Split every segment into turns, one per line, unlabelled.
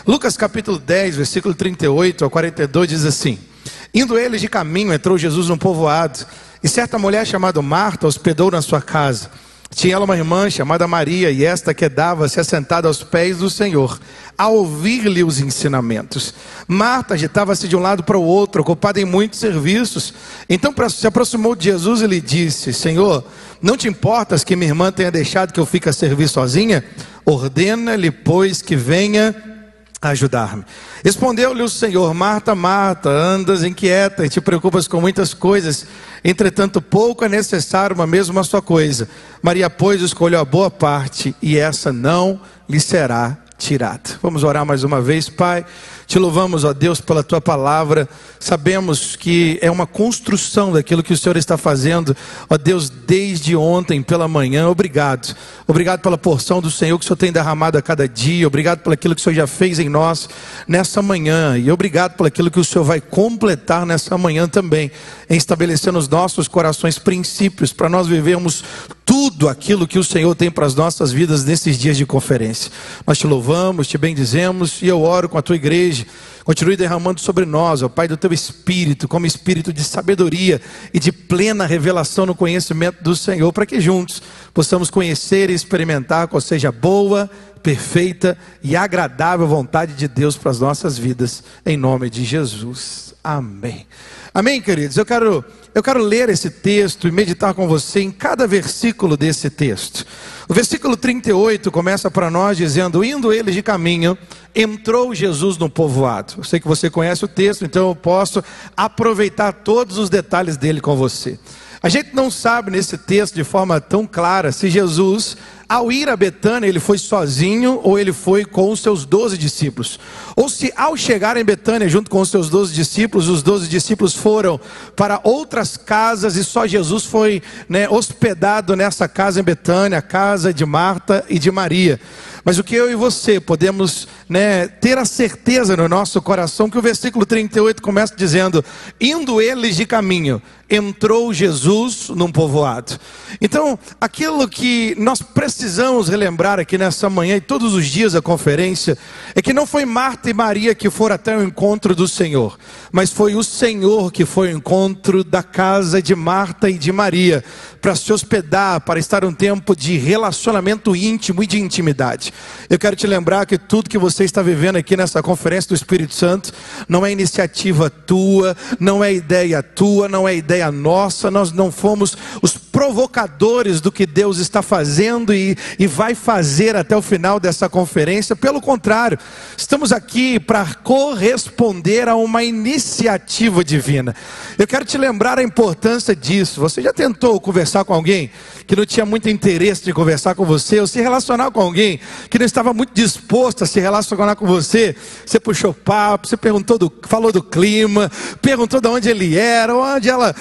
Lucas capítulo 10, versículo 38 a 42 diz assim: Indo eles de caminho, entrou Jesus num povoado, e certa mulher chamada Marta hospedou na sua casa. Tinha ela uma irmã chamada Maria, e esta quedava-se assentada aos pés do Senhor, a ouvir-lhe os ensinamentos. Marta agitava-se de um lado para o outro, ocupada em muitos serviços. Então se aproximou de Jesus e lhe disse: Senhor, não te importas que minha irmã tenha deixado que eu fique a servir sozinha? Ordena-lhe, pois, que venha ajudar-me. Respondeu-lhe o Senhor: Marta, Marta, andas inquieta e te preocupas com muitas coisas, entretanto pouco é necessário, uma mesma só coisa. Maria, pois, escolheu a boa parte, e essa não lhe será tirada. Vamos orar mais uma vez. Pai, te louvamos, ó Deus, pela tua palavra. Sabemos que é uma construção daquilo que o Senhor está fazendo, ó Deus, desde ontem pela manhã. Obrigado. Obrigado pela porção do Senhor que o Senhor tem derramado a cada dia. Obrigado por aquilo que o Senhor já fez em nós nessa manhã. E obrigado por aquilo que o Senhor vai completar nessa manhã também, em estabelecer nos nossos corações princípios para nós vivermos tudo aquilo que o Senhor tem para as nossas vidas nesses dias de conferência. Nós te louvamos, te bendizemos, e eu oro com a tua igreja. Continue derramando sobre nós, ó Pai, do teu Espírito, como espírito de sabedoria e de plena revelação no conhecimento do Senhor, para que juntos possamos conhecer e experimentar qual seja a boa, perfeita e agradável vontade de Deus para as nossas vidas, em nome de Jesus. Amém. Amém, queridos? Eu quero ler esse texto e meditar com você em cada versículo desse texto. O versículo 38 começa para nós dizendo: Indo eles de caminho, entrou Jesus no povoado. Eu sei que você conhece o texto, então eu posso aproveitar todos os detalhes dele com você. A gente não sabe nesse texto de forma tão clara se Jesus, ao ir a Betânia, ele foi sozinho ou ele foi com os seus 12 discípulos. Ou se ao chegar em Betânia junto com os seus 12 discípulos, os 12 discípulos foram para outras casas e só Jesus foi hospedado nessa casa em Betânia, a casa de Marta e de Maria. Mas o que eu e você podemos ter a certeza no nosso coração, que o versículo 38 começa dizendo: Indo eles de caminho, entrou Jesus num povoado. Então, aquilo que nós precisamos relembrar aqui nessa manhã e todos os dias da conferência, é que não foi Marta e Maria que foram até o encontro do Senhor, mas foi o Senhor que foi ao encontro da casa de Marta e de Maria, para se hospedar, para estar um tempo de relacionamento íntimo e de intimidade. Eu quero te lembrar que tudo que você está vivendo aqui nessa conferência do Espírito Santo não é iniciativa tua, não é ideia tua, não é ideia nossa. Nós não fomos os provocadores do que Deus está fazendo e vai fazer até o final dessa conferência. Pelo contrário, estamos aqui para corresponder a uma iniciativa divina. Eu quero te lembrar a importância disso. Você já tentou conversar com alguém que não tinha muito interesse de conversar com você, ou se relacionar com alguém que não estava muito disposto a se relacionar com você? Você puxou papo, você falou do clima, perguntou de onde ele era, onde ela,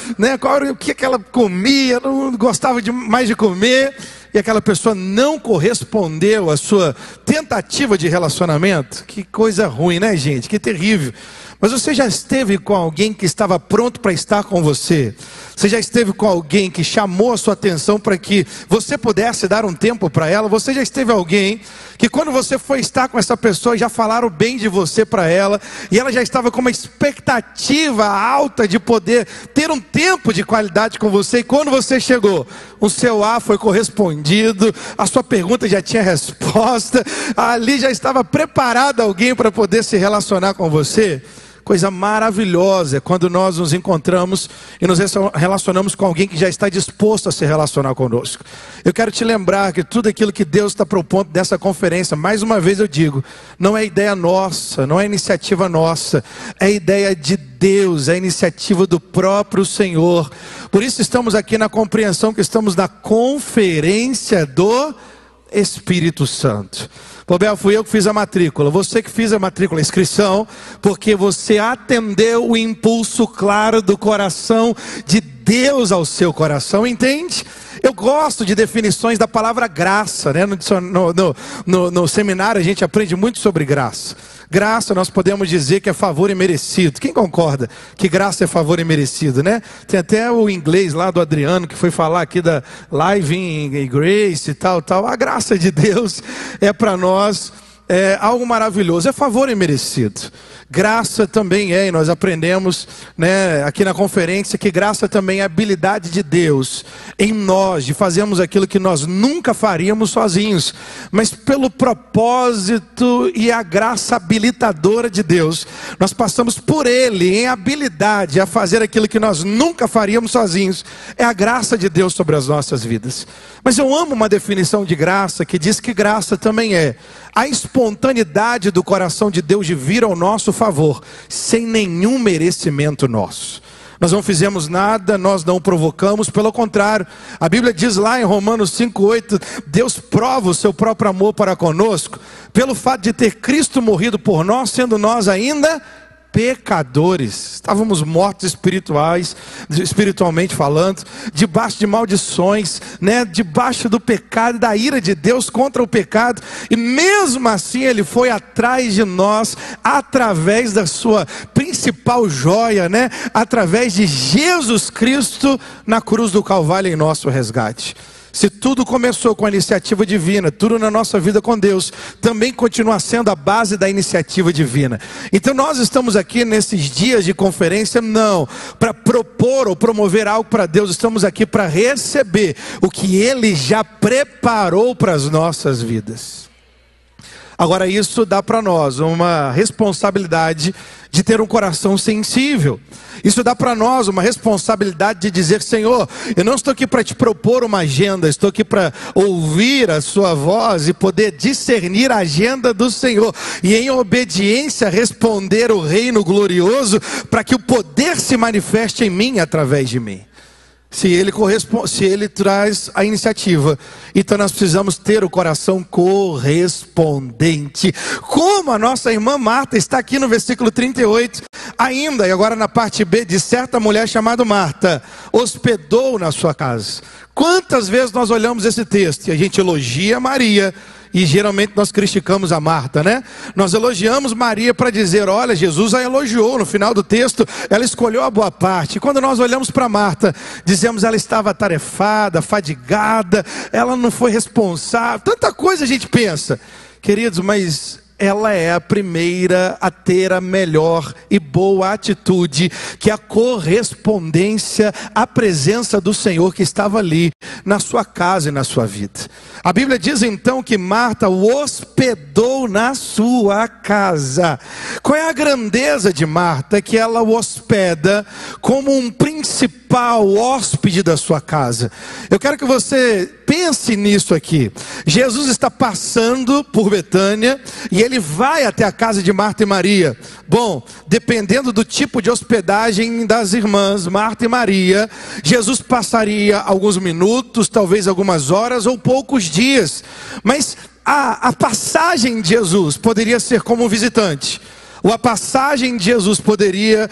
o que ela comia, não gostava mais de comer, e aquela pessoa não correspondeu à sua tentativa de relacionamento. Que coisa ruim, né, gente? Que terrível. Mas você já esteve com alguém que estava pronto para estar com você? Você já esteve com alguém que chamou a sua atenção para que você pudesse dar um tempo para ela? Você já esteve alguém que quando você foi estar com essa pessoa, já falaram bem de você para ela, e ela já estava com uma expectativa alta de poder ter um tempo de qualidade com você, e quando você chegou, o seu A foi correspondido, a sua pergunta já tinha resposta, ali já estava preparado alguém para poder se relacionar com você? Coisa maravilhosa é quando nós nos encontramos e nos relacionamos com alguém que já está disposto a se relacionar conosco. Eu quero te lembrar que tudo aquilo que Deus está propondo nessa conferência, mais uma vez eu digo, não é ideia nossa, não é iniciativa nossa, é ideia de Deus, é iniciativa do próprio Senhor. Por isso estamos aqui na compreensão que estamos na conferência do Espírito Santo. Pô, Bel, fui eu que fiz a matrícula, você que fez a matrícula, a inscrição, porque você atendeu o impulso claro do coração de Deus ao seu coração, entende? Eu gosto de definições da palavra graça, né? No seminário a gente aprende muito sobre graça. Graça nós podemos dizer que é favor imerecido. Quem concorda que graça é favor imerecido, né? Tem até o inglês lá do Adriano que foi falar aqui da Living Grace e tal. A graça de Deus é para nós algo maravilhoso, é favor imerecido. Graça também e nós aprendemos, né, aqui na conferência, que graça também é a habilidade de Deus em nós, de fazermos aquilo que nós nunca faríamos sozinhos, mas pelo propósito e a graça habilitadora de Deus, nós passamos por Ele em habilidade a fazer aquilo que nós nunca faríamos sozinhos. É a graça de Deus sobre as nossas vidas. Mas eu amo uma definição de graça que diz que graça também é a espontaneidade do coração de Deus de vir ao nosso favor, sem nenhum merecimento nosso. Nós não fizemos nada, nós não provocamos, pelo contrário, a Bíblia diz lá em Romanos 5,8, Deus prova o seu próprio amor para conosco, pelo fato de ter Cristo morrido por nós, sendo nós ainda pecadores. Estávamos mortos espiritualmente falando, debaixo de maldições, né? Debaixo do pecado, da ira de Deus contra o pecado, e mesmo assim Ele foi atrás de nós, através da sua principal joia, né? Através de Jesus Cristo na cruz do Calvário em nosso resgate. Se tudo começou com a iniciativa divina, tudo na nossa vida com Deus também continua sendo a base da iniciativa divina. Então nós estamos aqui nesses dias de conferência não para propor ou promover algo para Deus, estamos aqui para receber o que Ele já preparou para as nossas vidas. Agora isso dá para nós uma responsabilidade de ter um coração sensível. Isso dá para nós uma responsabilidade de dizer: Senhor, eu não estou aqui para te propor uma agenda, estou aqui para ouvir a sua voz e poder discernir a agenda do Senhor, e em obediência responder o reino glorioso, para que o poder se manifeste em mim através de mim. Se Ele traz a iniciativa, então nós precisamos ter o coração correspondente. Como a nossa irmã Marta está aqui no versículo 38, ainda, e agora na parte B, de certa mulher chamada Marta, hospedou na sua casa. Quantas vezes nós olhamos esse texto e a gente elogia Maria, e geralmente nós criticamos a Marta, né? Nós elogiamos Maria para dizer: olha, Jesus a elogiou no final do texto, ela escolheu a boa parte. E quando nós olhamos para Marta, dizemos: ela estava atarefada, fadigada, ela não foi responsável. Tanta coisa a gente pensa, queridos, mas ela é a primeira a ter a melhor e boa atitude, que é a correspondência à presença do Senhor que estava ali na sua casa e na sua vida. A Bíblia diz então que Marta o hospedou na sua casa. Qual é a grandeza de Marta? É que ela o hospeda como um principal hóspede da sua casa. Eu quero que você pense nisso aqui. Jesus está passando por Betânia e ele vai até a casa de Marta e Maria. Bom, dependendo do tipo de hospedagem das irmãs Marta e Maria, Jesus passaria alguns minutos, talvez algumas horas ou poucos dias. Mas a passagem de Jesus poderia ser como um visitante, ou a passagem de Jesus poderia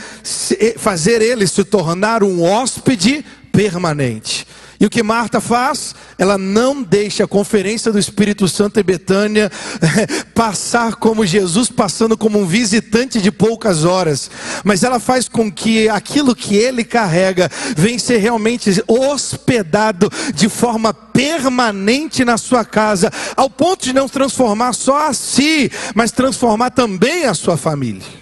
fazer ele se tornar um hóspede permanente. E o que Marta faz? Ela não deixa a conferência do Espírito Santo em Betânia passar como Jesus, passando como um visitante de poucas horas. Mas ela faz com que aquilo que ele carrega venha ser realmente hospedado de forma permanente na sua casa, ao ponto de não transformar só a si, mas transformar também a sua família.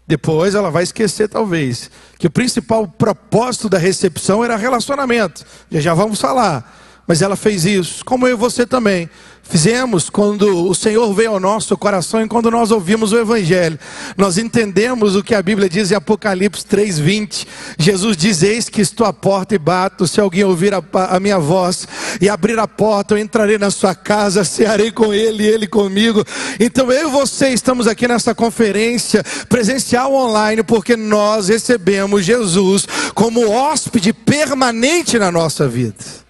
Depois ela vai esquecer talvez que o principal propósito da recepção era relacionamento. Já vamos falar. Mas ela fez isso, como eu e você também fizemos quando o Senhor veio ao nosso coração e quando nós ouvimos o Evangelho. Nós entendemos o que a Bíblia diz em Apocalipse 3:20. Jesus diz: eis que estou à porta e bato, se alguém ouvir a minha voz e abrir a porta, eu entrarei na sua casa, cearei com ele e ele comigo. Então eu e você estamos aqui nessa conferência presencial online porque nós recebemos Jesus como hóspede permanente na nossa vida.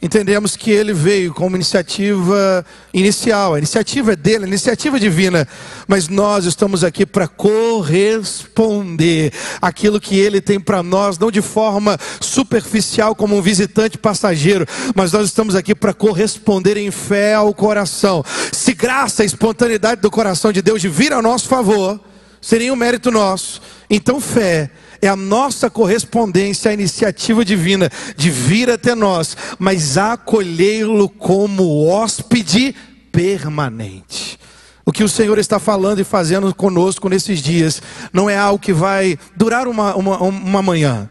Entendemos que ele veio como iniciativa inicial, a iniciativa é dele, a iniciativa divina, mas nós estamos aqui para corresponder àquilo que ele tem para nós, não de forma superficial como um visitante passageiro, mas nós estamos aqui para corresponder em fé ao coração. Se graça e espontaneidade do coração de Deus de vir ao nosso favor, seria um mérito nosso, então fé é a nossa correspondência à iniciativa divina de vir até nós, mas acolhê-lo como hóspede permanente. O que o Senhor está falando e fazendo conosco nesses dias não é algo que vai durar uma manhã.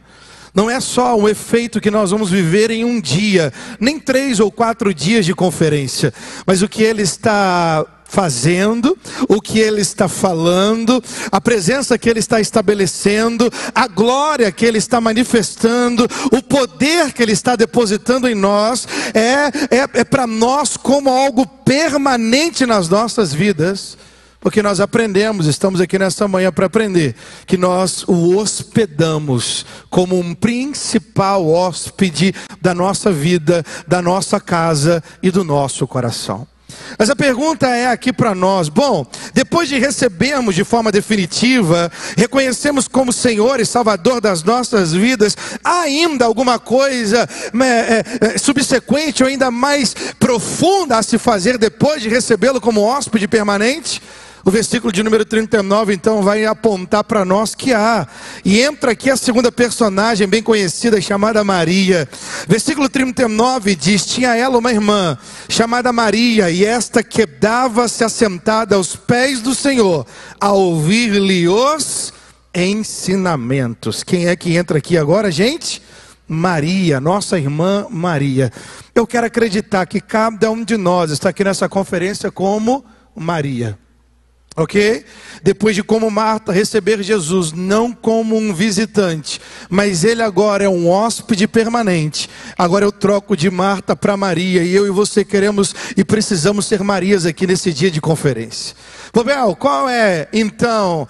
Não é só um efeito que nós vamos viver em um dia, nem 3 ou 4 dias de conferência. Mas o que Ele está fazendo, o que Ele está falando, a presença que Ele está estabelecendo, a glória que Ele está manifestando, o poder que Ele está depositando em nós, é para nós como algo permanente nas nossas vidas. Porque nós aprendemos, estamos aqui nesta manhã para aprender, que nós o hospedamos como um principal hóspede da nossa vida, da nossa casa e do nosso coração. Mas a pergunta é aqui para nós, bom, depois de recebermos de forma definitiva, reconhecemos como Senhor e Salvador das nossas vidas, há ainda alguma coisa subsequente ou ainda mais profunda a se fazer depois de recebê-lo como hóspede permanente? O versículo de número 39, então, vai apontar para nós que há. E entra aqui a segunda personagem bem conhecida, chamada Maria. Versículo 39 diz: tinha ela uma irmã, chamada Maria, e esta quedava-se assentada aos pés do Senhor, a ouvir-lhe os ensinamentos. Quem é que entra aqui agora, gente? Maria, nossa irmã Maria. Eu quero acreditar que cada um de nós está aqui nessa conferência como Maria. Ok? Depois de como Marta receber Jesus, não como um visitante, mas ele agora é um hóspede permanente. Agora eu troco de Marta para Maria, e eu e você queremos e precisamos ser Marias aqui nesse dia de conferência. Bobel, qual é então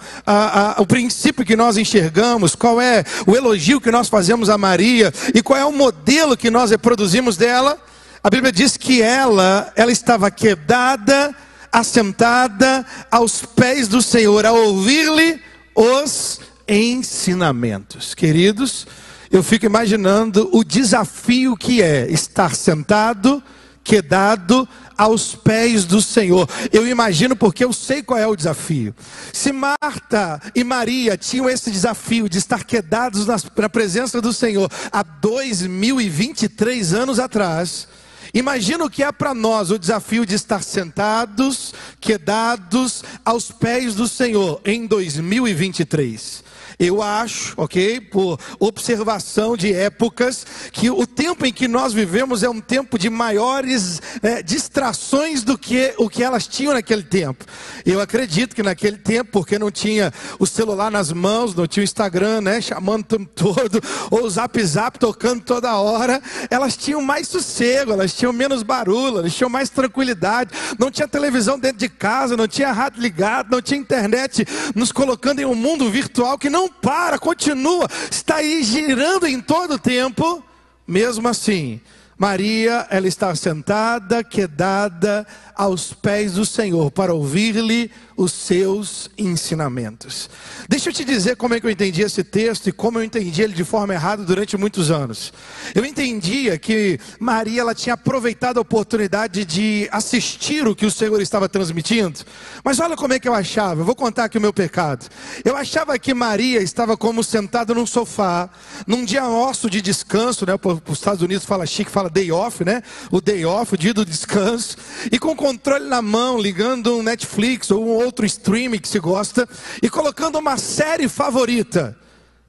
o princípio que nós enxergamos? Qual é o elogio que nós fazemos a Maria? E qual é o modelo que nós reproduzimos dela? A Bíblia diz que ela estava quedada, assentada aos pés do Senhor, a ouvir-lhe os ensinamentos. Queridos, eu fico imaginando o desafio que é estar sentado, quedado aos pés do Senhor. Eu imagino, porque eu sei qual é o desafio. Se Marta e Maria tinham esse desafio de estar quedados na presença do Senhor há 2023 anos atrás, imagina o que é para nós o desafio de estar sentados, quedados aos pés do Senhor em 2023. Eu acho, ok, por observação de épocas, que o tempo em que nós vivemos é um tempo de maiores distrações do que o que elas tinham naquele tempo. Eu acredito que naquele tempo, porque não tinha o celular nas mãos, não tinha o Instagram, né, chamando o tempo todo, ou o Zap tocando toda hora, elas tinham mais sossego, elas tinham menos barulho, elas tinham mais tranquilidade, não tinha televisão dentro de casa, não tinha rádio ligado, não tinha internet nos colocando em um mundo virtual que não para, continua, está aí girando em todo o tempo. Mesmo assim, Maria, ela está sentada, quedada aos pés do Senhor para ouvir-lhe os seus ensinamentos. Deixa eu te dizer como é que eu entendi esse texto e como eu entendi ele de forma errada durante muitos anos. Eu entendia que Maria, ela tinha aproveitado a oportunidade de assistir o que o Senhor estava transmitindo. Mas olha como é que eu achava. Eu vou contar aqui o meu pecado. Eu achava que Maria estava como sentada num sofá, num dia nosso de descanso, né? Os Estados Unidos fala chique, fala day off, né? O day off, o dia do descanso, e com o controle na mão, ligando um Netflix ou um outro streaming que se gosta, e colocando uma série favorita,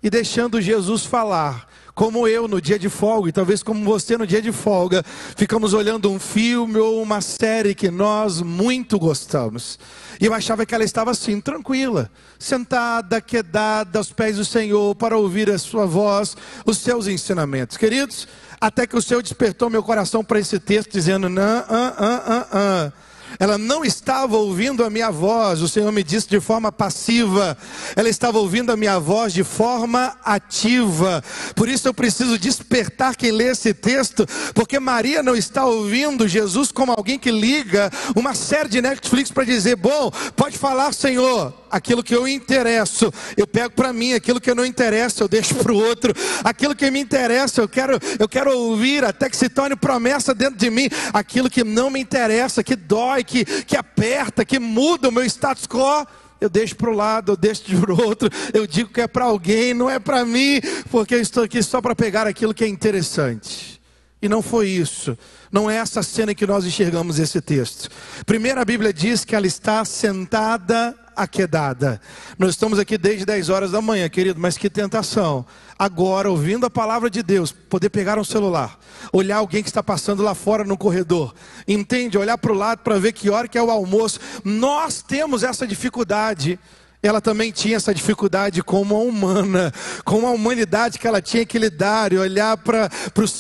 e deixando Jesus falar, como eu no dia de folga, e talvez como você no dia de folga, ficamos olhando um filme ou uma série que nós muito gostamos. E eu achava que ela estava assim, tranquila, sentada, quedada aos pés do Senhor, para ouvir a sua voz, os seus ensinamentos. Queridos, até que o Senhor despertou meu coração para esse texto, dizendo, ela não estava ouvindo a minha voz, o Senhor me disse, de forma passiva. Ela estava ouvindo a minha voz de forma ativa. Por isso eu preciso despertar quem lê esse texto, porque Maria não está ouvindo Jesus como alguém que liga uma série de Netflix para dizer, bom, pode falar, Senhor, aquilo que eu interesso, eu pego para mim, aquilo que eu não interessa, eu deixo para o outro, aquilo que me interessa, eu quero ouvir, até que se torne promessa dentro de mim, aquilo que não me interessa, que dói, que aperta, que muda o meu status quo, eu deixo para o lado, eu deixo para o outro, eu digo que é para alguém, não é para mim, porque eu estou aqui só para pegar aquilo que é interessante. E não foi isso. Não é essa cena que nós enxergamos esse texto. Primeiro a Bíblia diz que ela está sentada aquedada. Nós estamos aqui desde 10 horas da manhã, querido, mas que tentação. Agora, ouvindo a palavra de Deus, poder pegar um celular, olhar alguém que está passando lá fora no corredor, entende? Olhar para o lado para ver que hora que é o almoço. Nós temos essa dificuldade. Ela também tinha essa dificuldade como a humana, com a humanidade que ela tinha que lidar e olhar para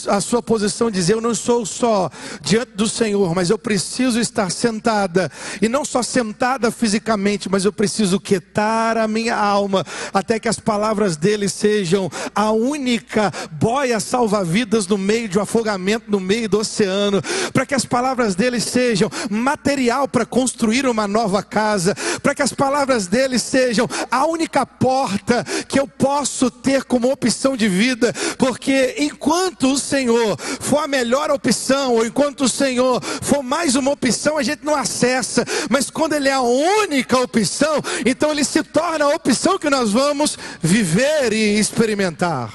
a sua posição e dizer: eu não sou só diante do Senhor, mas eu preciso estar sentada, e não só sentada fisicamente, mas eu preciso quietar a minha alma, até que as palavras dele sejam a única boia salva-vidas no meio de um afogamento, no meio do oceano, para que as palavras dele sejam material para construir uma nova casa, para que as palavras dele sejam a única porta que eu posso ter como opção de vida, porque enquanto o Senhor for a melhor opção, ou enquanto o Senhor for mais uma opção, a gente não acessa, mas quando Ele é a única opção, então Ele se torna a opção que nós vamos viver e experimentar.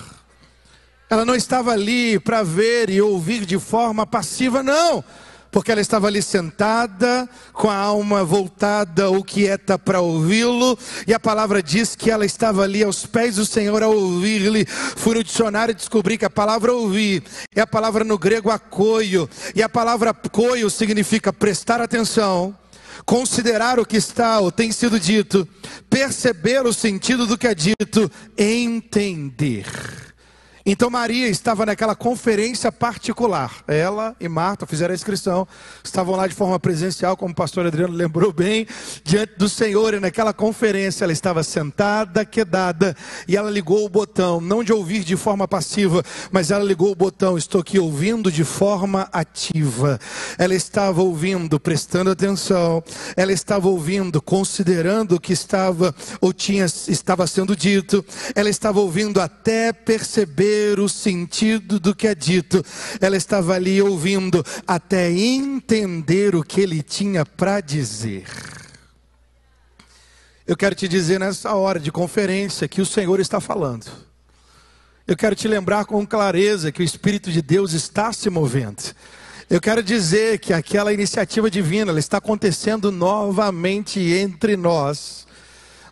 Ela não estava ali para ver e ouvir de forma passiva, não. Porque ela estava ali sentada, com a alma voltada ou quieta para ouvi-lo. E a palavra diz que ela estava ali aos pés do Senhor a ouvir-lhe. Fui no dicionário e descobri que a palavra ouvir é a palavra no grego akoio. E a palavra akoio significa prestar atenção, considerar o que está ou tem sido dito, perceber o sentido do que é dito, entender. Então Maria estava naquela conferência particular. Ela e Marta fizeram a inscrição, estavam lá de forma presencial, como o pastor Adriano lembrou bem, diante do Senhor. E naquela conferência ela estava sentada, quedada, e ela ligou o botão, não de ouvir de forma passiva, mas ela ligou o botão: estou aqui ouvindo de forma ativa. Ela estava ouvindo, prestando atenção. Ela estava ouvindo, considerando o que estava estava sendo dito. Ela estava ouvindo até perceber o sentido do que é dito. Ela estava ali ouvindo até entender o que ele tinha para dizer. Eu quero te dizer nessa hora de conferência que o Senhor está falando. Eu quero te lembrar com clareza que o Espírito de Deus está se movendo. Eu quero dizer que aquela iniciativa divina, ela está acontecendo novamente entre nós.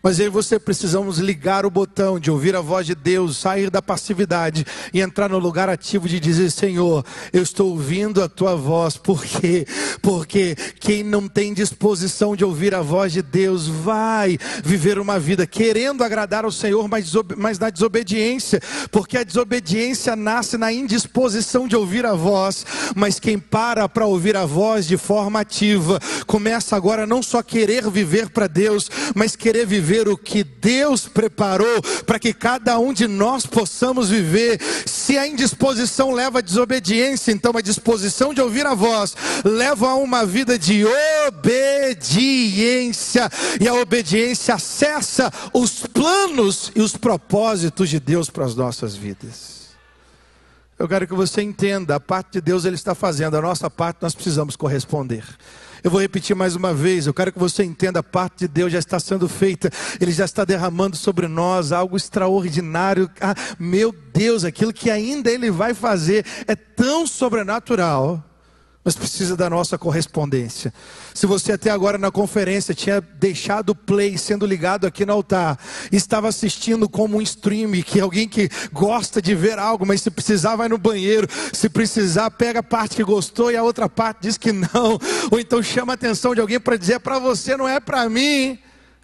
Mas eu e você precisamos ligar o botão de ouvir a voz de Deus, sair da passividade e entrar no lugar ativo de dizer: Senhor, eu estou ouvindo a tua voz. Por quê? Porque quem não tem disposição de ouvir a voz de Deus vai viver uma vida querendo agradar ao Senhor, mas na desobediência, porque a desobediência nasce na indisposição de ouvir a voz. Mas quem para ouvir a voz de forma ativa, começa agora não só querer viver para Deus, mas querer viver o que Deus preparou para que cada um de nós possamos viver. Se a indisposição leva à desobediência, então a disposição de ouvir a voz leva a uma vida de obediência, e a obediência acessa os planos e os propósitos de Deus para as nossas vidas. Eu quero que você entenda, a parte de Deus Ele está fazendo, a nossa parte nós precisamos corresponder. Eu vou repetir mais uma vez, eu quero que você entenda, a parte de Deus já está sendo feita, Ele já está derramando sobre nós algo extraordinário. Meu Deus, aquilo que ainda Ele vai fazer é tão sobrenatural, mas precisa da nossa correspondência. Se você até agora na conferência tinha deixado o play sendo ligado aqui no altar, estava assistindo como um stream, que alguém que gosta de ver algo, mas se precisar vai no banheiro, se precisar pega a parte que gostou e a outra parte diz que não, ou então chama a atenção de alguém para dizer: é para você, não é para mim.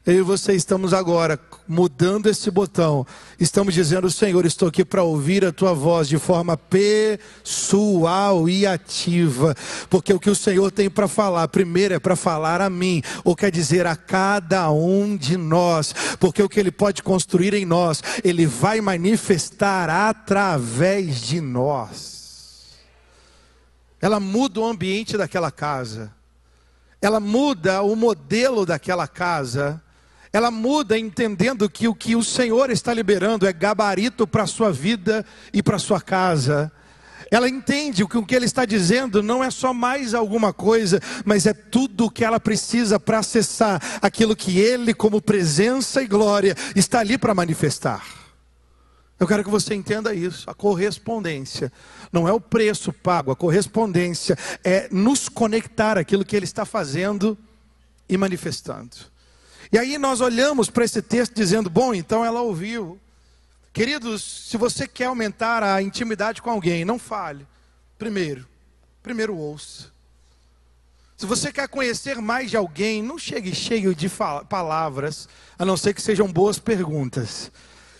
Eu e você estamos agora mudando esse botão. Estamos dizendo: Senhor, estou aqui para ouvir a tua voz de forma pessoal e ativa. Porque o que o Senhor tem para falar, primeiro é para falar a mim, ou quer dizer a cada um de nós. Porque o que Ele pode construir em nós, Ele vai manifestar através de nós. Ela muda o ambiente daquela casa. Ela muda o modelo daquela casa. Ela muda entendendo que o que o Senhor está liberando é gabarito para a sua vida e para a sua casa. Ela entende que o que Ele está dizendo não é só mais alguma coisa, mas é tudo o que ela precisa para acessar aquilo que Ele, como presença e glória, está ali para manifestar. Eu quero que você entenda isso. A correspondência não é o preço pago. A correspondência é nos conectar àquilo que Ele está fazendo e manifestando. E aí nós olhamos para esse texto dizendo, bom, então ela ouviu. Queridos, se você quer aumentar a intimidade com alguém, não fale. Primeiro ouça. Se você quer conhecer mais de alguém, não chegue cheio de palavras, a não ser que sejam boas perguntas.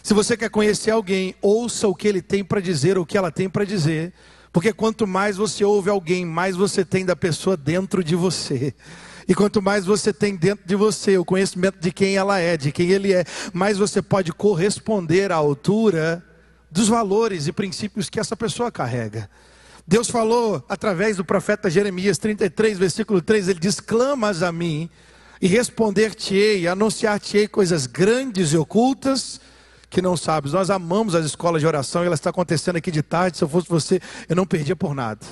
Se você quer conhecer alguém, ouça o que ele tem para dizer, o que ela tem para dizer. Porque quanto mais você ouve alguém, mais você tem da pessoa dentro de você. E quanto mais você tem dentro de você o conhecimento de quem ela é, de quem ele é, mais você pode corresponder à altura dos valores e princípios que essa pessoa carrega. Deus falou através do profeta Jeremias 33, versículo 3, ele diz, clamas a mim e responder-te-ei, anunciar-te-ei coisas grandes e ocultas que não sabes. Nós amamos as escolas de oração e ela está acontecendo aqui de tarde. Se eu fosse você, eu não perdia por nada.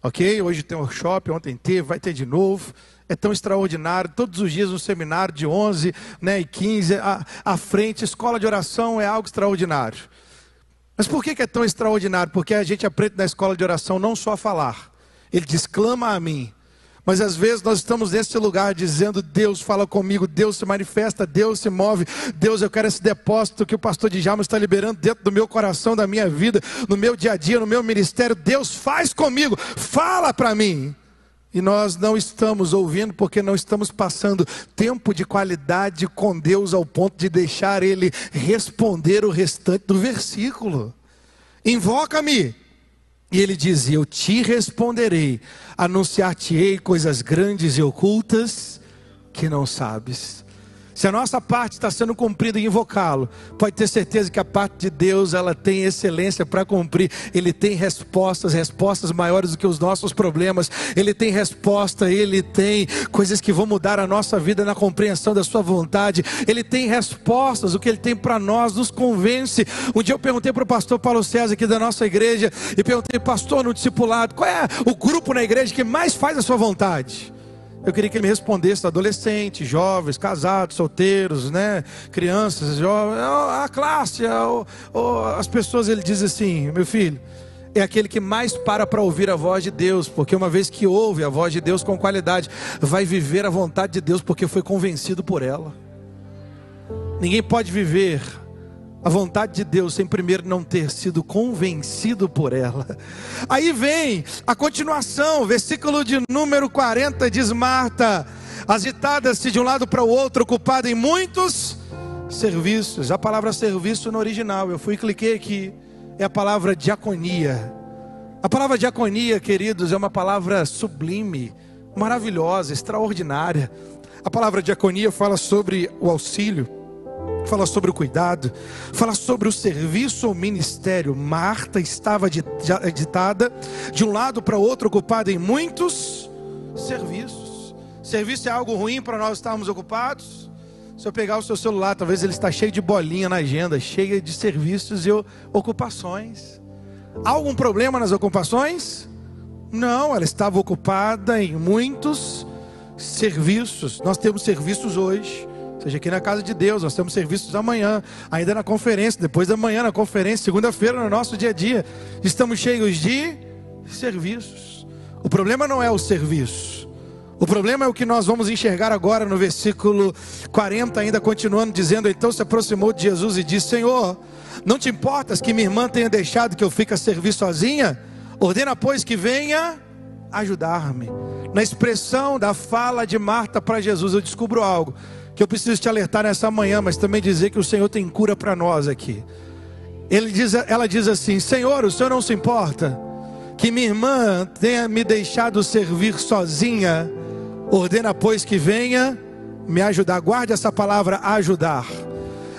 Ok? Hoje tem workshop, ontem teve, vai ter de novo. É tão extraordinário, todos os dias um seminário de 11 e 15 à frente. Escola de oração é algo extraordinário. Mas por que é tão extraordinário? Porque a gente aprende na escola de oração não só a falar. Ele diz, clama a mim. Mas às vezes nós estamos nesse lugar dizendo, Deus fala comigo, Deus se manifesta, Deus se move. Deus, eu quero esse depósito que o pastor Djalma está liberando dentro do meu coração, da minha vida, no meu dia a dia, no meu ministério. Deus faz comigo, fala para mim. E nós não estamos ouvindo porque não estamos passando tempo de qualidade com Deus ao ponto de deixar Ele responder o restante do versículo. Invoca-me. E Ele diz, eu te responderei, anunciar-te-ei coisas grandes e ocultas que não sabes. Se a nossa parte está sendo cumprida em invocá-lo, pode ter certeza que a parte de Deus, ela tem excelência para cumprir. Ele tem respostas maiores do que os nossos problemas. Ele tem resposta, Ele tem coisas que vão mudar a nossa vida na compreensão da sua vontade. Ele tem respostas, o que Ele tem para nós nos convence. Um dia eu perguntei para o pastor Paulo César aqui da nossa igreja, e perguntei, pastor, no discipulado, qual é o grupo na igreja que mais faz a sua vontade? Eu queria que ele me respondesse, adolescentes, jovens, casados, solteiros, crianças, jovens, a classe, as pessoas. Ele diz assim, meu filho, é aquele que mais para ouvir a voz de Deus, porque uma vez que ouve a voz de Deus com qualidade, vai viver a vontade de Deus, porque foi convencido por ela. Ninguém pode viver a vontade de Deus sem primeiro não ter sido convencido por ela. Aí vem a continuação, versículo de número 40, diz Marta, agitada-se de um lado para o outro, ocupada em muitos serviços. A palavra serviço no original, eu fui e cliquei aqui, é a palavra diaconia. A palavra diaconia, queridos, é uma palavra sublime, maravilhosa, extraordinária. A palavra diaconia fala sobre o auxílio, fala sobre o cuidado, fala sobre o serviço ou ministério. Marta estava agitada de um lado para o outro, ocupada em muitos serviços. Serviço é algo ruim para nós estarmos ocupados? Se eu pegar o seu celular, talvez ele está cheio de bolinha na agenda, cheia de serviços e ocupações. Há algum problema nas ocupações? Não, ela estava ocupada em muitos serviços. Nós temos serviços hoje, seja aqui na casa de Deus, nós temos serviços amanhã, ainda na conferência, depois da manhã na conferência, segunda-feira no nosso dia a dia. Estamos cheios de serviços. O problema não é o serviço. O problema é o que nós vamos enxergar agora no versículo 40, ainda continuando dizendo, então se aproximou de Jesus e disse, Senhor, não te importas que minha irmã tenha deixado que eu fique a servir sozinha? Ordena, pois, que venha ajudar-me. Na expressão da fala de Marta para Jesus, eu descubro algo que eu preciso te alertar nessa manhã, mas também dizer que o Senhor tem cura para nós aqui. Ela diz assim, Senhor, o Senhor não se importa que minha irmã tenha me deixado servir sozinha? Ordena, pois, que venha me ajudar. Guarde essa palavra, ajudar.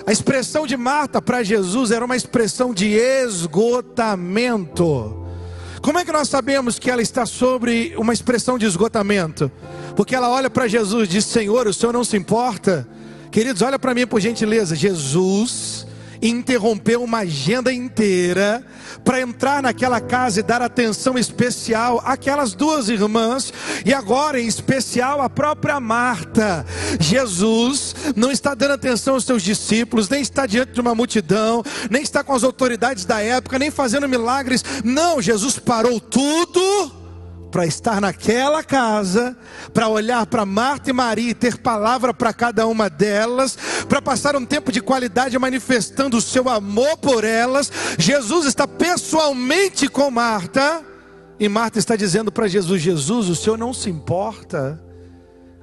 A expressão de Marta para Jesus era uma expressão de esgotamento. Como é que nós sabemos que ela está sobre uma expressão de esgotamento? Porque ela olha para Jesus e diz, Senhor, o Senhor não se importa? Queridos, olha para mim por gentileza. Jesus e interrompeu uma agenda inteira para entrar naquela casa e dar atenção especial àquelas duas irmãs, e agora em especial à própria Marta. Jesus não está dando atenção aos seus discípulos, nem está diante de uma multidão, nem está com as autoridades da época, nem fazendo milagres. Não, Jesus parou tudo para estar naquela casa, para olhar para Marta e Maria e ter palavra para cada uma delas, para passar um tempo de qualidade manifestando o seu amor por elas. Jesus está pessoalmente com Marta, e Marta está dizendo para Jesus: Jesus, o Senhor não se importa?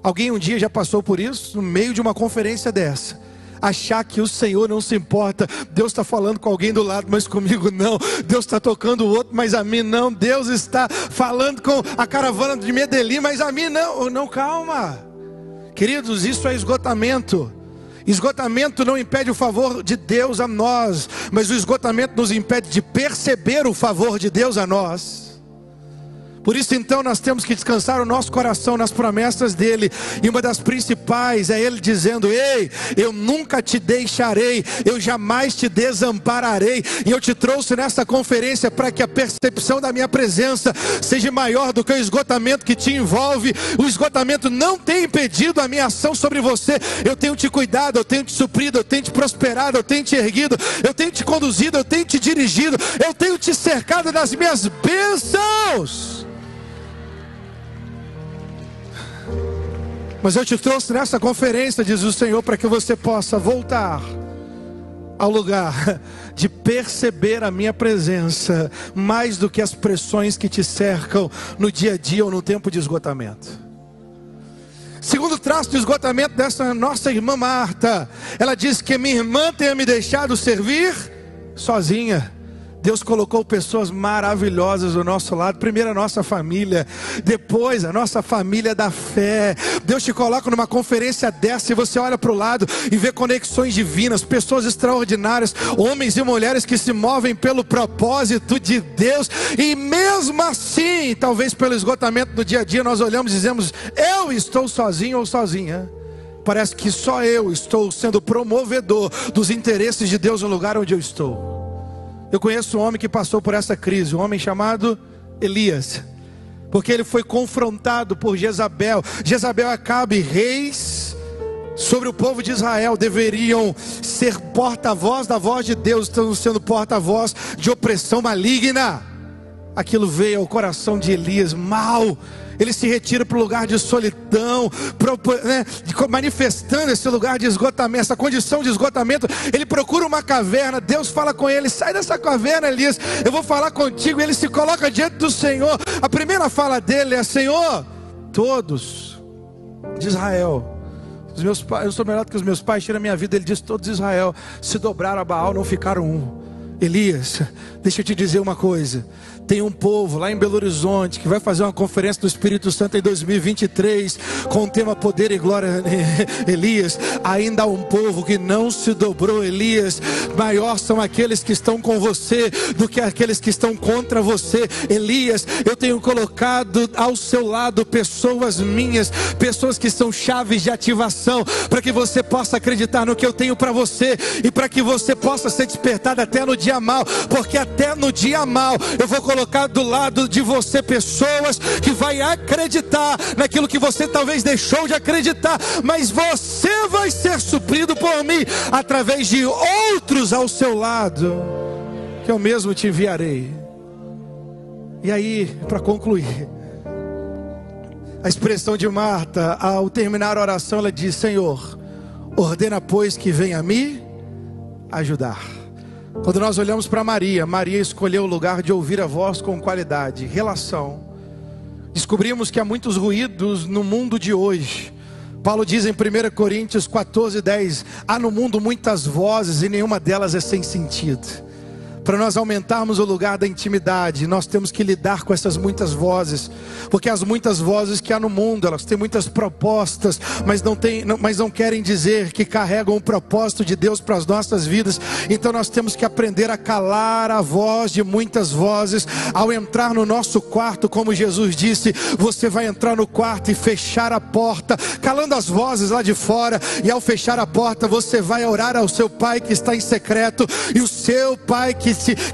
Alguém um dia já passou por isso, no meio de uma conferência dessa? Achar que o Senhor não se importa. Deus está falando com alguém do lado, mas comigo não. Deus está tocando o outro, mas a mim não. Deus está falando com a caravana de Medellín, mas a mim não. Não, calma. Queridos, isso é esgotamento. Esgotamento não impede o favor de Deus a nós, mas o esgotamento nos impede de perceber o favor de Deus a nós. Por isso então nós temos que descansar o nosso coração nas promessas dele, e uma das principais é ele dizendo: ei, eu nunca te deixarei, eu jamais te desampararei. E eu te trouxe nessa conferência para que a percepção da minha presença seja maior do que o esgotamento que te envolve. O esgotamento não tem impedido a minha ação sobre você. Eu tenho te cuidado, eu tenho te suprido, eu tenho te prosperado, eu tenho te erguido, eu tenho te conduzido, eu tenho te dirigido, eu tenho te cercado das minhas bênçãos. Mas eu te trouxe nessa conferência, diz o Senhor, para que você possa voltar ao lugar de perceber a minha presença, mais do que as pressões que te cercam no dia a dia ou no tempo de esgotamento. Segundo traço de esgotamento dessa nossa irmã Marta, ela diz que minha irmã tenha me deixado servir sozinha. Deus colocou pessoas maravilhosas do nosso lado. Primeiro a nossa família, depois a nossa família da fé. Deus te coloca numa conferência dessa e você olha para o lado e vê conexões divinas, pessoas extraordinárias, homens e mulheres que se movem pelo propósito de Deus. E mesmo assim, talvez pelo esgotamento do dia a dia, nós olhamos e dizemos: eu estou sozinho ou sozinha. Parece que só eu estou sendo promovedor dos interesses de Deus no lugar onde eu estou. Eu conheço um homem que passou por essa crise, um homem chamado Elias, porque ele foi confrontado por Jezabel. Jezabel, Acabe, reis sobre o povo de Israel, deveriam ser porta-voz da voz de Deus, estão sendo porta-voz de opressão maligna. Aquilo veio ao coração de Elias mal. Ele se retira para o lugar de solidão, manifestando esse lugar de esgotamento, essa condição de esgotamento. Ele procura uma caverna. Deus fala com ele: sai dessa caverna, Elias, eu vou falar contigo. Ele se coloca diante do Senhor. A primeira fala dele é: Senhor, todos de Israel, os meus pais, eu sou melhor do que os meus pais, tira a minha vida. Ele diz: todos de Israel se dobraram a Baal, não ficaram um. Elias, deixa eu te dizer uma coisa. Tem um povo lá em Belo Horizonte que vai fazer uma conferência do Espírito Santo em 2023 com o tema Poder e Glória. Elias, ainda há um povo que não se dobrou. Elias, maior são aqueles que estão com você do que aqueles que estão contra você. Elias, eu tenho colocado ao seu lado pessoas minhas, pessoas que são chaves de ativação, para que você possa acreditar no que eu tenho para você, e para que você possa ser despertado até no dia mal, porque até no dia mal eu vou colocar do lado de você pessoas que vai acreditar naquilo que você talvez deixou de acreditar, mas você vai ser suprido por mim através de outros ao seu lado, que eu mesmo te enviarei. E aí, para concluir, a expressão de Marta, ao terminar a oração, ela diz: Senhor, ordena pois que venha me ajudar. Quando nós olhamos para Maria, Maria escolheu o lugar de ouvir a voz com qualidade, relação. Descobrimos que há muitos ruídos no mundo de hoje. Paulo diz em 1 Coríntios 14:10: há no mundo muitas vozes e nenhuma delas é sem sentido. Para nós aumentarmos o lugar da intimidade, nós temos que lidar com essas muitas vozes, porque as muitas vozes que há no mundo, elas têm muitas propostas, mas não querem dizer que carregam o propósito de Deus para as nossas vidas. Então nós temos que aprender a calar a voz de muitas vozes. Ao entrar no nosso quarto, como Jesus disse, você vai entrar no quarto e fechar a porta, calando as vozes lá de fora, e ao fechar a porta, você vai orar ao seu Pai que está em secreto, e o seu Pai que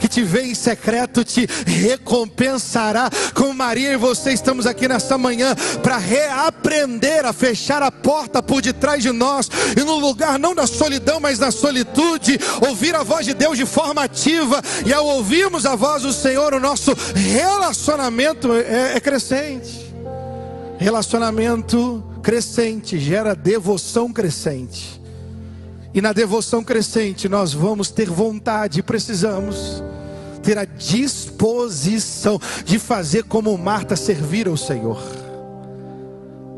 te vê em secreto te recompensará. Como Maria e você estamos aqui nesta manhã para reaprender a fechar a porta por detrás de nós, e no lugar não da solidão, mas da solitude, ouvir a voz de Deus de forma ativa. E ao ouvirmos a voz do Senhor, o nosso relacionamento é crescente. Relacionamento crescente gera devoção crescente. E na devoção crescente nós vamos ter vontade, precisamos ter a disposição de fazer como Marta, servir ao Senhor.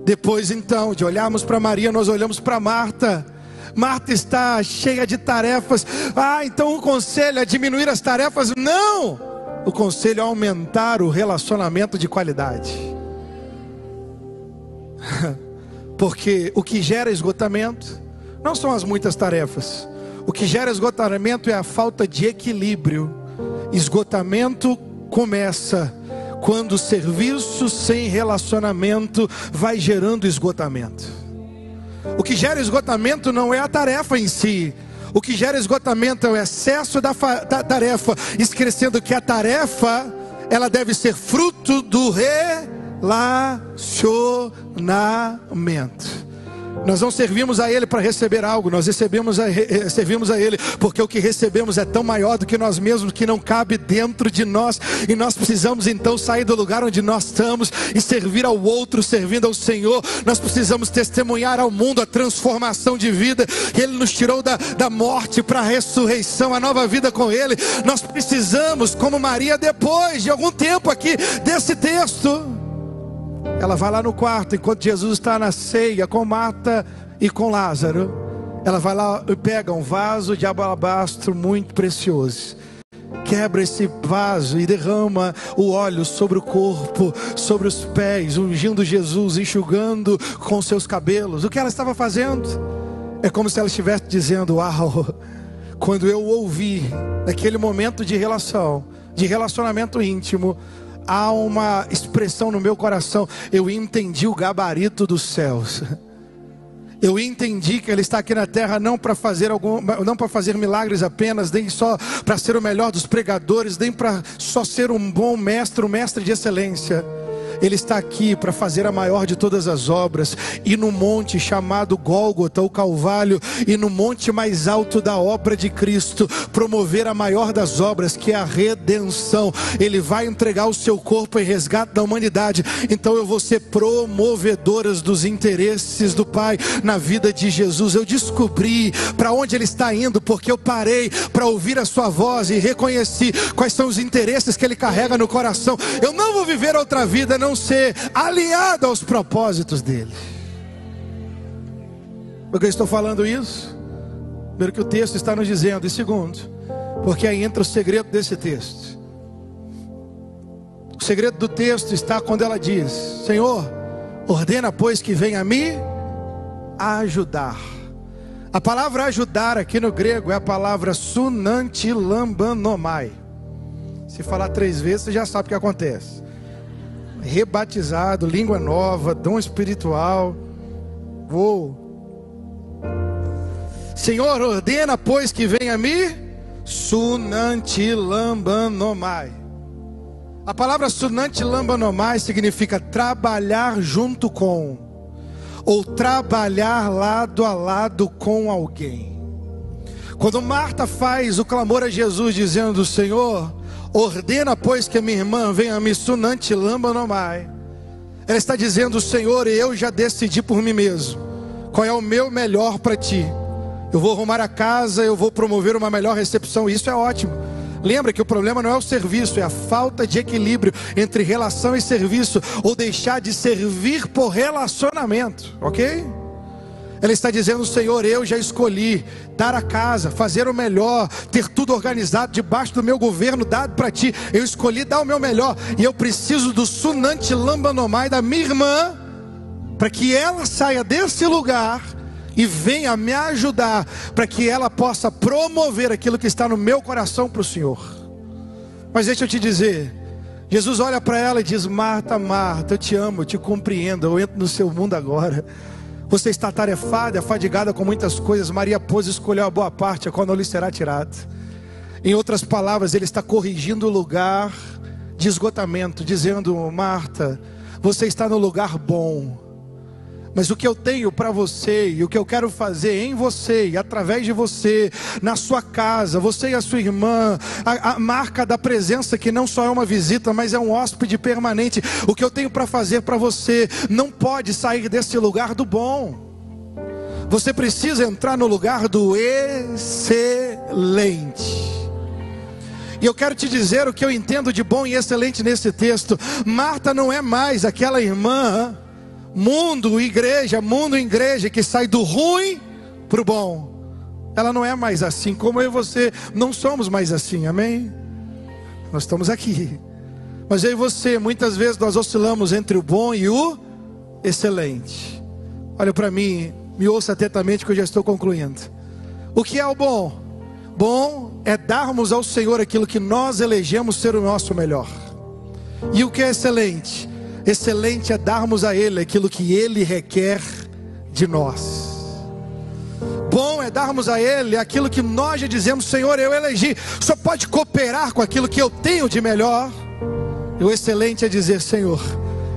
Depois então de olharmos para Maria, nós olhamos para Marta. Marta está cheia de tarefas. Então o conselho é diminuir as tarefas? Não! O conselho é aumentar o relacionamento de qualidade. Porque o que gera esgotamento não são as muitas tarefas. O que gera esgotamento é a falta de equilíbrio. Esgotamento começa quando o serviço sem relacionamento vai gerando esgotamento. O que gera esgotamento não é a tarefa em si. O que gera esgotamento é o excesso da tarefa, esquecendo que a tarefa, ela deve ser fruto do relacionamento. Nós não servimos a Ele para receber algo, nós servimos a Ele porque o que recebemos é tão maior do que nós mesmos, que não cabe dentro de nós. E nós precisamos então sair do lugar onde nós estamos e servir ao outro, servindo ao Senhor. Nós precisamos testemunhar ao mundo a transformação de vida que Ele nos tirou da morte para a ressurreição, a nova vida com Ele. Nós precisamos, como Maria, depois de algum tempo aqui desse texto, ela vai lá no quarto, enquanto Jesus está na ceia com Marta e com Lázaro. Ela vai lá e pega um vaso de alabastro muito precioso, quebra esse vaso e derrama o óleo sobre o corpo, sobre os pés, ungindo Jesus, enxugando com seus cabelos. O que ela estava fazendo? É como se ela estivesse dizendo: uau, quando eu ouvi, naquele momento de relacionamento íntimo, há uma expressão no meu coração. Eu entendi o gabarito dos céus. Eu entendi que Ele está aqui na terra não para fazer milagres apenas, nem só para ser o melhor dos pregadores, nem para só ser um bom mestre, um mestre de excelência. Ele está aqui para fazer a maior de todas as obras, e no monte chamado Gólgota, o Calvário, e no monte mais alto da obra de Cristo, promover a maior das obras, que é a redenção. Ele vai entregar o seu corpo em resgate da humanidade. Então eu vou ser promovedoras dos interesses do Pai na vida de Jesus. Eu descobri para onde Ele está indo, porque eu parei para ouvir a sua voz e reconheci quais são os interesses que Ele carrega no coração. Eu não vou viver outra vida não ser alinhado aos propósitos dele. Por que eu estou falando isso? Primeiro, que o texto está nos dizendo, e segundo, porque aí entra o segredo desse texto. O segredo do texto está quando ela diz: Senhor, ordena pois que venha me ajudar. A palavra ajudar aqui no grego é a palavra sunantilambanomai. Se falar 3 vezes, você já sabe o que acontece. Rebatizado, língua nova, dom espiritual. Senhor, ordena pois que venha me sunantilambanomai. A palavra sunantilambanomai significa trabalhar junto com, ou trabalhar lado a lado com alguém. Quando Marta faz o clamor a Jesus dizendo: Senhor, ordena pois que a minha irmã venha me sunantilambanomai, ela está dizendo: Senhor, eu já decidi por mim mesmo qual é o meu melhor para ti. Eu vou arrumar a casa, eu vou promover uma melhor recepção. Isso é ótimo. Lembra que o problema não é o serviço, é a falta de equilíbrio entre relação e serviço, ou deixar de servir por relacionamento, ok? Ela está dizendo: Senhor, eu já escolhi dar a casa, fazer o melhor, ter tudo organizado debaixo do meu governo dado para ti. Eu escolhi dar o meu melhor, e eu preciso do Sunanti Lambanomai, da minha irmã, para que ela saia desse lugar e venha me ajudar, para que ela possa promover aquilo que está no meu coração para o Senhor. Mas deixa eu te dizer, Jesus olha para ela e diz: Marta, Marta, eu te amo, eu te compreendo, eu entro no seu mundo agora. Você está atarefada, afadigada com muitas coisas. Maria, pois, escolheu a boa parte, a qual não lhe será tirada. Em outras palavras, ele está corrigindo o lugar de esgotamento, dizendo: Marta, você está no lugar bom, mas o que eu tenho para você, e o que eu quero fazer em você, e através de você, na sua casa, você e a sua irmã, a marca da presença que não só é uma visita, mas é um hóspede permanente. O que eu tenho para fazer para você não pode sair desse lugar do bom. Você precisa entrar no lugar do excelente. E eu quero te dizer o que eu entendo de bom e excelente nesse texto. Marta não é mais aquela irmã mundo igreja, que sai do ruim para o bom. Ela não é mais assim, como eu e você não somos mais assim, amém? Nós estamos aqui, mas eu e você, muitas vezes nós oscilamos entre o bom e o excelente. Olha para mim, me ouça atentamente que eu já estou concluindo. O que é o bom? Bom é darmos ao Senhor aquilo que nós elegemos ser o nosso melhor. E o que é excelente? Excelente é darmos a Ele aquilo que Ele requer de nós. Bom é darmos a Ele aquilo que nós já dizemos: Senhor, eu elegi, só pode cooperar com aquilo que eu tenho de melhor. E o excelente é dizer: Senhor,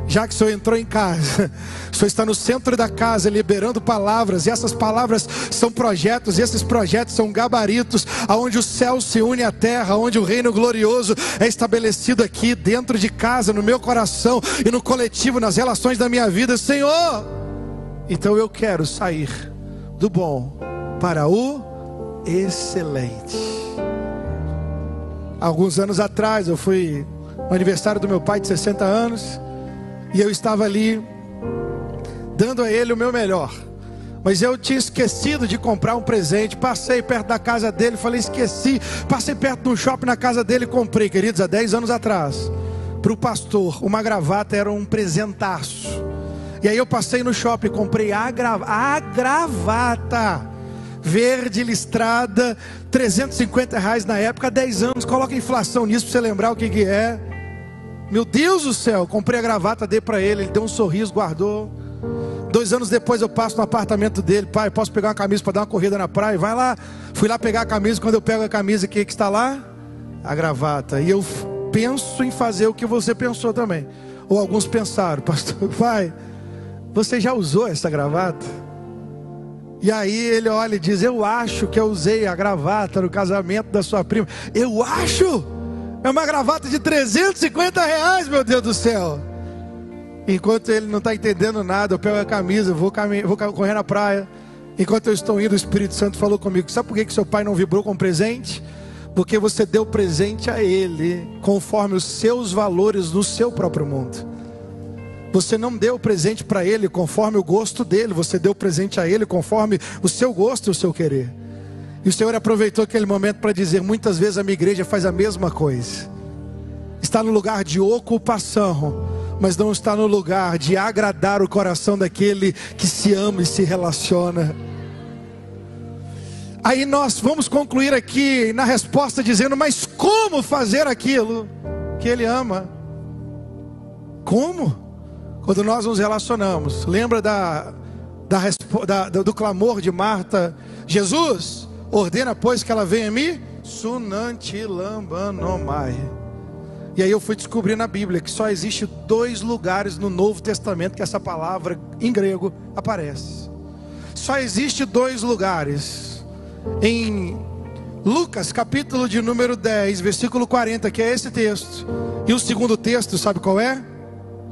já que o Senhor entrou em casa, o Senhor está no centro da casa liberando palavras, e essas palavras são projetos, e esses projetos são gabaritos, aonde o céu se une à terra, onde o reino glorioso é estabelecido aqui dentro de casa, no meu coração e no coletivo, nas relações da minha vida. Senhor, então eu quero sair do bom para o excelente. Alguns anos atrás eu fui no aniversário do meu pai de 60 anos, e eu estava ali dando a ele o meu melhor, mas eu tinha esquecido de comprar um presente. Passei perto da casa dele, falei: esqueci. Passei perto de um shopping na casa dele e comprei, queridos, há 10 anos atrás, para o pastor, uma gravata. Era um presentaço. E aí eu passei no shopping, comprei a gravata verde listrada, R$350 na época, há 10 anos. Coloca inflação nisso para você lembrar o que é. Meu Deus do céu, comprei a gravata, dei para ele, ele deu um sorriso, guardou. 2 anos depois eu passo no apartamento dele: pai, posso pegar uma camisa para dar uma corrida na praia? Vai lá. Fui lá pegar a camisa. Quando eu pego a camisa, o que está lá? A gravata. E eu penso em fazer o que você pensou também, ou alguns pensaram: pastor, pai, você já usou essa gravata? E aí ele olha e diz: eu acho que eu usei a gravata no casamento da sua prima. Eu acho? É uma gravata de R$350, meu Deus do céu. Enquanto ele não está entendendo nada, eu pego a camisa, vou correr na praia. Enquanto eu estou indo, o Espírito Santo falou comigo: sabe por que seu pai não vibrou com presente? Porque você deu presente a ele conforme os seus valores no seu próprio mundo. Você não deu presente para ele conforme o gosto dele, você deu presente a ele conforme o seu gosto e o seu querer. E o Senhor aproveitou aquele momento para dizer: muitas vezes a minha igreja faz a mesma coisa. Está no lugar de ocupação, mas não está no lugar de agradar o coração daquele que se ama e se relaciona. Aí nós vamos concluir aqui na resposta dizendo: mas como fazer aquilo que Ele ama? Como? Quando nós nos relacionamos. Lembra do clamor de Marta: Jesus, ordena, pois, que ela venha a mim. Sunanti Lambanomai. E aí eu fui descobrir na Bíblia que só existe 2 lugares no Novo Testamento que essa palavra em grego aparece. Só existe 2 lugares. Em Lucas, capítulo de número 10, versículo 40, que é esse texto. E o segundo texto, sabe qual é?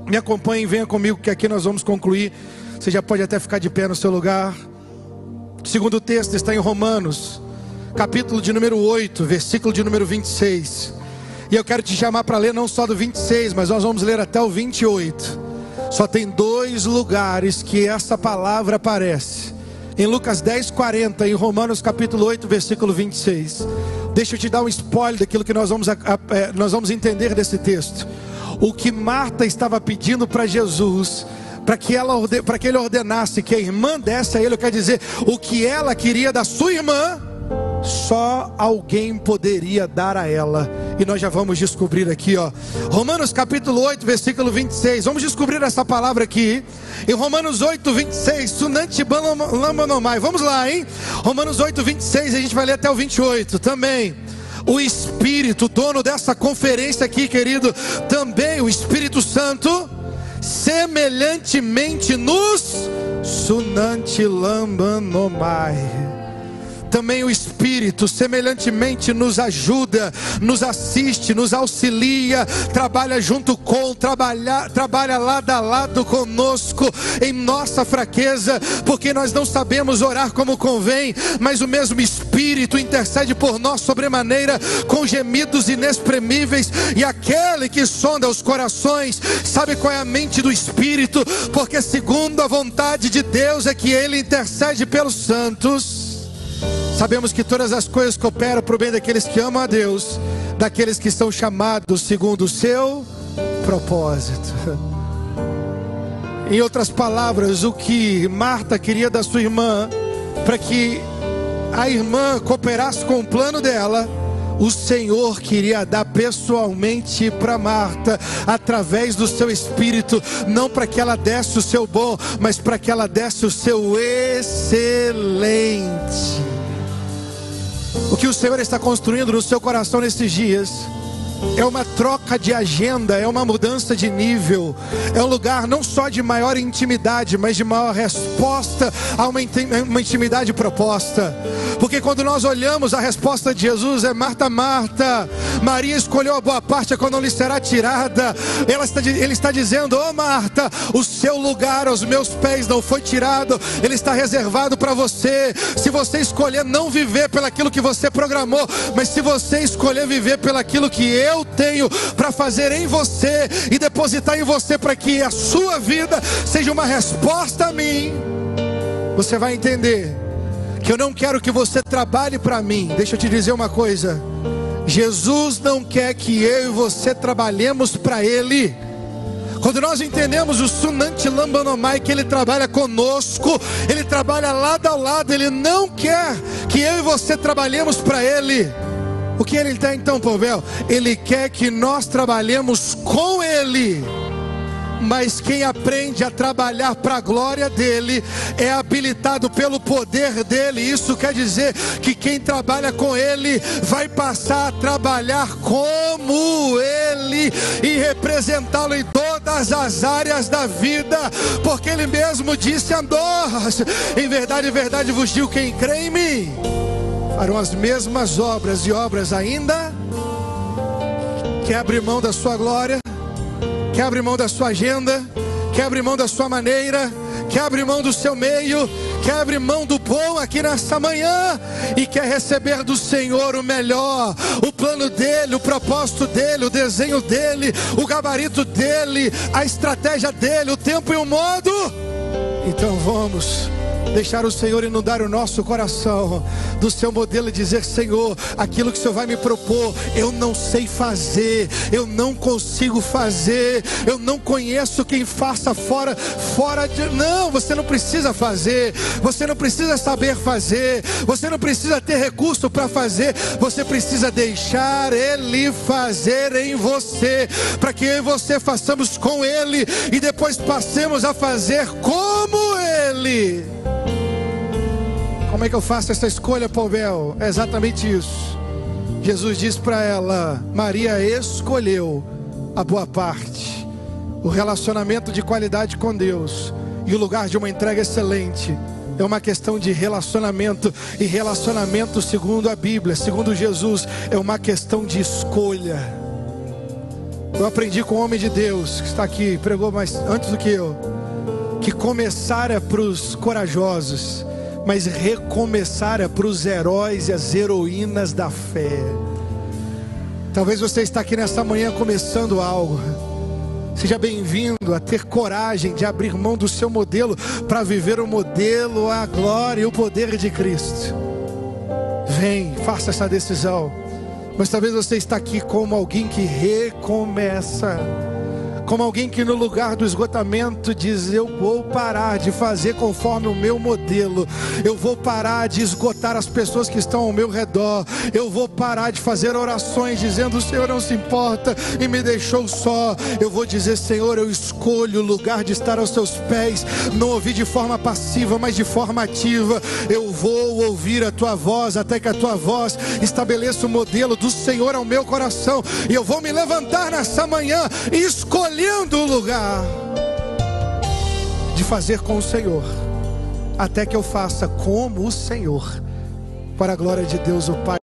Me acompanhem, venha comigo, que aqui nós vamos concluir. Você já pode até ficar de pé no seu lugar. O segundo texto está em Romanos, capítulo de número 8, versículo de número 26. E eu quero te chamar para ler não só do 26, mas nós vamos ler até o 28. Só tem 2 lugares que essa palavra aparece. em Lucas 10:40, em Romanos capítulo 8, versículo 26. Deixa eu te dar um spoiler daquilo que nós vamos entender desse texto. O que Marta estava pedindo para Jesus, para que ele ordenasse que a irmã desse a ele, quer dizer, o que ela queria da sua irmã, só alguém poderia dar a ela. E nós já vamos descobrir aqui, Romanos capítulo 8, versículo 26. Vamos descobrir essa palavra aqui em Romanos 8, 26. Sunanti Lambanomai. Vamos lá, hein? Romanos 8, 26. A gente vai ler até o 28 também. O Espírito, dono dessa conferência aqui, querido, também o Espírito Santo, semelhantemente nos Sunanti Lambanomai. Também o Espírito semelhantemente nos ajuda, nos assiste, nos auxilia, trabalha junto com, trabalha lado a lado conosco em nossa fraqueza, porque nós não sabemos orar como convém, mas o mesmo Espírito intercede por nós sobremaneira com gemidos inexprimíveis. E aquele que sonda os corações sabe qual é a mente do Espírito, porque segundo a vontade de Deus é que Ele intercede pelos santos. Sabemos que todas as coisas cooperam para o bem daqueles que amam a Deus, daqueles que são chamados segundo o seu propósito. Em outras palavras, o que Marta queria da sua irmã, para que a irmã cooperasse com o plano dela, o Senhor queria dar pessoalmente para Marta, através do seu Espírito, não para que ela desse o seu bom, mas para que ela desse o seu excelente. O que o Senhor está construindo no seu coração nesses dias é uma troca de agenda, é uma mudança de nível, é um lugar não só de maior intimidade, mas de maior resposta a uma intimidade proposta. Porque quando nós olhamos, a resposta de Jesus é: Marta, Marta, Maria escolheu a boa parte, a qual não lhe será tirada. Ele está dizendo: Marta, o seu lugar aos meus pés não foi tirado, ele está reservado para você. Se você escolher não viver pelaquilo que você programou, mas se você escolher viver pelaquilo que eu tenho para fazer em você e depositar em você, para que a sua vida seja uma resposta a mim, você vai entender que eu não quero que você trabalhe para mim. Deixa eu te dizer uma coisa: Jesus não quer que eu e você trabalhemos para Ele. Quando nós entendemos o Sunanti Lambanomai, que Ele trabalha conosco, Ele trabalha lado a lado, Ele não quer que eu e você trabalhemos para Ele. O que Ele tem então, Povel? Ele quer que nós trabalhemos com Ele. Mas quem aprende a trabalhar para a glória dEle é habilitado pelo poder dEle. Isso quer dizer que quem trabalha com Ele vai passar a trabalhar como Ele e representá-lo em todas as áreas da vida, porque Ele mesmo disse a nós: em verdade vos digo, quem crê em mim farão as mesmas obras, e obras ainda. Quer abrir mão da sua glória? Quer abrir mão da sua agenda? Quer abrir mão da sua maneira? Quer abrir mão do seu meio? Quer abrir mão do bom aqui nessa manhã? E quer receber do Senhor o melhor, o plano dEle, o propósito dEle, o desenho dEle, o gabarito dEle, a estratégia dEle, o tempo e o modo? Então vamos deixar o Senhor inundar o nosso coração do seu modelo e dizer: Senhor, aquilo que o Senhor vai me propor, eu não sei fazer, eu não consigo fazer, eu não conheço quem faça fora de... Não, você não precisa fazer, você não precisa saber fazer, você não precisa ter recurso para fazer, você precisa deixar Ele fazer em você, para que eu e você façamos com Ele e depois passemos a fazer como Ele. Como é que eu faço essa escolha, Povel? É exatamente isso. Jesus disse para ela: Maria escolheu a boa parte, o relacionamento de qualidade com Deus e o lugar de uma entrega excelente. É uma questão de relacionamento, e relacionamento, segundo a Bíblia, segundo Jesus, é uma questão de escolha. Eu aprendi com um homem de Deus que está aqui, pregou mais antes do que eu, que começar é para os corajosos, mas recomeçar é para os heróis e as heroínas da fé. Talvez você está aqui nesta manhã começando algo, Seja bem-vindo a ter coragem de abrir mão do seu modelo para viver o modelo, a glória e o poder de Cristo. Vem, faça essa decisão. Mas talvez você está aqui como alguém que recomeça, como alguém que no lugar do esgotamento diz: eu vou parar de fazer conforme o meu modelo, eu vou parar de esgotar as pessoas que estão ao meu redor, eu vou parar de fazer orações dizendo: o Senhor não se importa e me deixou só. Eu vou dizer: Senhor, eu escolho o lugar de estar aos teus pés, não ouvir de forma passiva, mas de forma ativa. Eu vou ouvir a tua voz até que a tua voz estabeleça o modelo do Senhor ao meu coração, e eu vou me levantar nessa manhã e escolhendo o lugar de fazer com o Senhor, até que eu faça como o Senhor, para a glória de Deus o Pai.